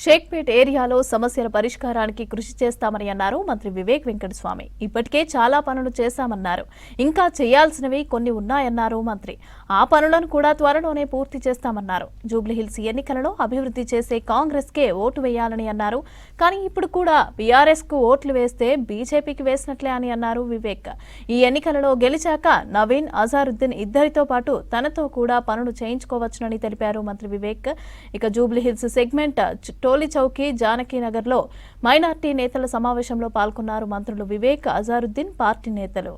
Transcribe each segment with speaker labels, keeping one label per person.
Speaker 1: షేక్పేట్ ఏరియాలో సమస్యల పరిష్కారానికి కృషి చేస్తామని అన్నారు మంత్రి వివేక్ వెంకటస్వామి. ఇప్పటికే చాలా పనులు చేశామన్నారు. ఇంకా చేయాల్సినవి కొన్ని ఉన్నాయన్నారు మంత్రి. ఆ పనులను కూడా త్వరలోనే పూర్తి చేస్తామన్నారు. జూబ్లీహిల్స్ ఎన్నికలలో అభివృద్ధి చేసే కాంగ్రెస్ కే ఓటు వేయాలని అన్నారు. కానీ ఇప్పుడు కూడా బీఆర్ఎస్ కు ఓట్లు వేస్తే బీజేపీకి వేసినట్లే అని అన్నారు వివేక్. ఈ ఎన్నికలలో గెలిచాక నవీన్, అజారుద్దీన్ ఇద్దరితో పాటు తనతో కూడా పనులు చేయించుకోవచ్చునని తెలిపారు మంత్రి వివేక్. ఇక జూబ్లీహిల్స్ సెగ్మెంట్ టోలీ చౌకీ, జానకీనగర్ లో మైనార్టీ నేతల సమావేశంలో పాల్గొన్నారు మంత్రులు వివేక్, అజారుద్దీన్, పార్టీ నేతలు.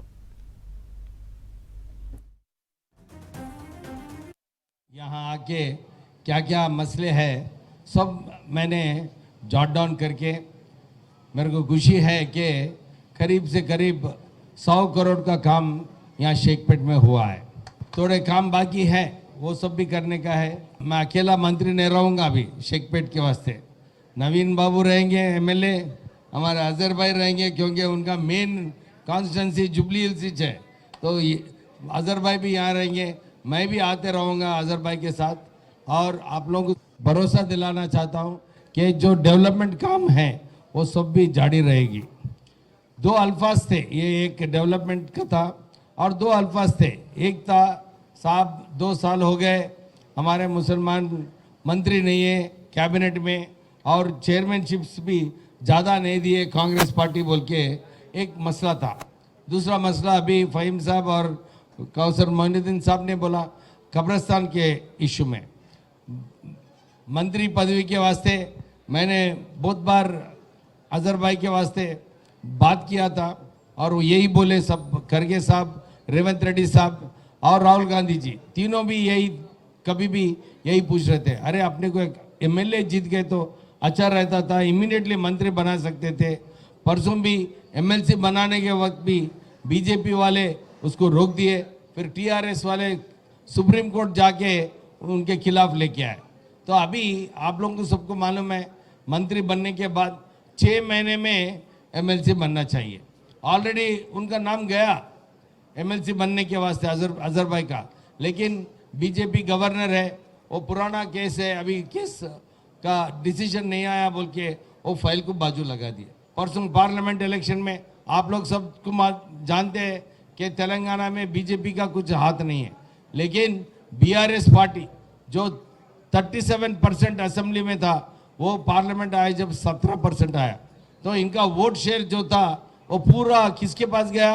Speaker 2: यहाँ आके क्या क्या मसले हैं सब मैंने जॉट डाउन करके मेरे को खुशी है कि करीब से करीब 100 करोड़ का काम यहाँ शेखपेट में हुआ है। थोड़े काम बाकी है, वो सब भी करने का है। मैं अकेला मंत्री नहीं रहूँगा अभी शेखपेट के वास्ते। नवीन बाबू रहेंगे एमएलए, हमारे अजहर भाई रहेंगे क्योंकि उनका मेन कॉन्स्टिट्यूंसी जुबली हिल्स है, तो अजहर भाई भी यहाँ रहेंगे। मैं भी आते रहूँगा अजहर भाई के साथ। और आप लोगों को भरोसा दिलाना चाहता हूँ कि जो डेवलपमेंट काम है वो सब भी जारी रहेगी। दो अल्फाज थे, ये एक डेवलपमेंट का था और दो अल्फाज थे। एक था साहब 2 साल हो गए हमारे मुसलमान मंत्री नहीं है कैबिनेट में और चेयरमैनशिप्स भी ज़्यादा नहीं दिए कांग्रेस पार्टी बोल के एक मसला था। दूसरा मसला अभी फ़हीम साहब और कौसर मोइनुद्दीन साहब ने बोला कब्रिस्तान के इशू में। मंत्री पदवी के वास्ते मैंने बहुत बार अजहर भाई के वास्ते बात किया था और वो यही बोले, सब खरगे साहब, रेवंत रेड्डी साहब और राहुल गांधी जी तीनों भी यही कभी भी यही पूछ रहे थे, अरे अपने को एक एमएलए जीत गए तो अच्छा रहता था, इमीडिएटली मंत्री बना सकते थे। परसों भी एमएलसी बनाने के वक्त भी बीजेपी वाले उसको रोक दिए, फिर टीआरएस वाले सुप्रीम कोर्ट जाके उनके खिलाफ लेके आए। तो अभी आप लोगों को सबको मालूम है मंत्री बनने के बाद 6 महीने में एमएलसी बनना चाहिए। ऑलरेडी उनका नाम गया एमएलसी बनने के वास्ते अजहर भाई का, लेकिन बीजेपी गवर्नर है, वो पुराना केस है, अभी केस का डिसीजन नहीं आया बोल के वो फाइल को बाजू लगा दिया। परसों पार्लियामेंट इलेक्शन में आप लोग सबको जानते हैं कि तेलंगाना में बीजेपी का कुछ हाथ नहीं है, लेकिन बीआरएस पार्टी जो 37% असेंबली में था वो पार्लियामेंट आया जब 17% आया, तो इनका वोट शेयर जो था वो पूरा किसके पास गया?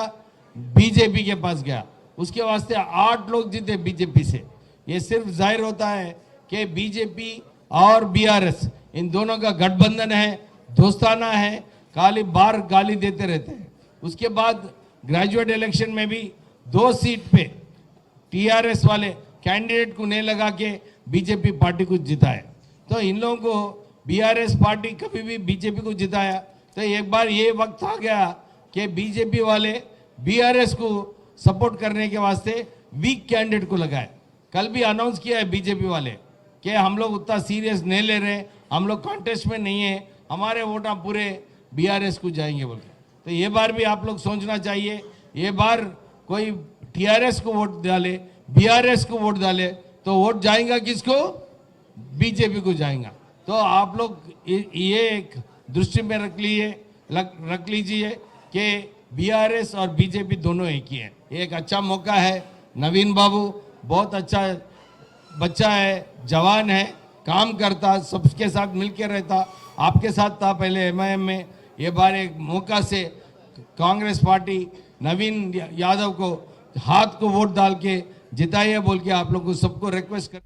Speaker 2: बीजेपी के पास गया। उसके वास्ते 8 लोग जीते बीजेपी से। ये सिर्फ जाहिर होता है कि बीजेपी और बीआरएस इन दोनों का गठबंधन है, दोस्ताना है, खाली बार गाली देते रहते हैं। उसके बाद ग्रेजुएट इलेक्शन में भी 2 सीट पे टीआरएस वाले कैंडिडेट को नहीं लगा के बीजेपी पार्टी को जिताया। तो इन लोगों को बीआरएस पार्टी कभी भी बीजेपी को जिताया, तो एक बार ये वक्त आ गया कि बीजेपी वाले बीआरएस को सपोर्ट करने के वास्ते वीक कैंडिडेट को लगाए। कल भी अनाउंस किया है बीजेपी वाले कि हम लोग उतना सीरियस नहीं ले रहे, हम लोग कॉन्टेस्ट में नहीं है, हमारे वोट पूरे बीआरएस को जाएंगे बोल के। तो ये बार भी आप लोग सोचना चाहिए, ये बार कोई टीआरएस को वोट डाले, बीआरएस को वोट डाले तो वोट जाएगा किसको? बीजेपी को जाएगा। तो आप लोग ये एक दृष्टि में रख लीजिए कि बीआरएस और बीजेपी दोनों एक ही है। एक अच्छा मौका है। नवीन बाबू बहुत अच्छा बच्चा है, जवान है, काम करता, सबके साथ मिलकर रहता, आपके साथ था पहले एमआईएम में। ये बार एक मौका से कांग्रेस पार्टी नवीन यादव को हाथ को वोट डाल के जिताइए बोल के आप लोग को सबको रिक्वेस्ट कर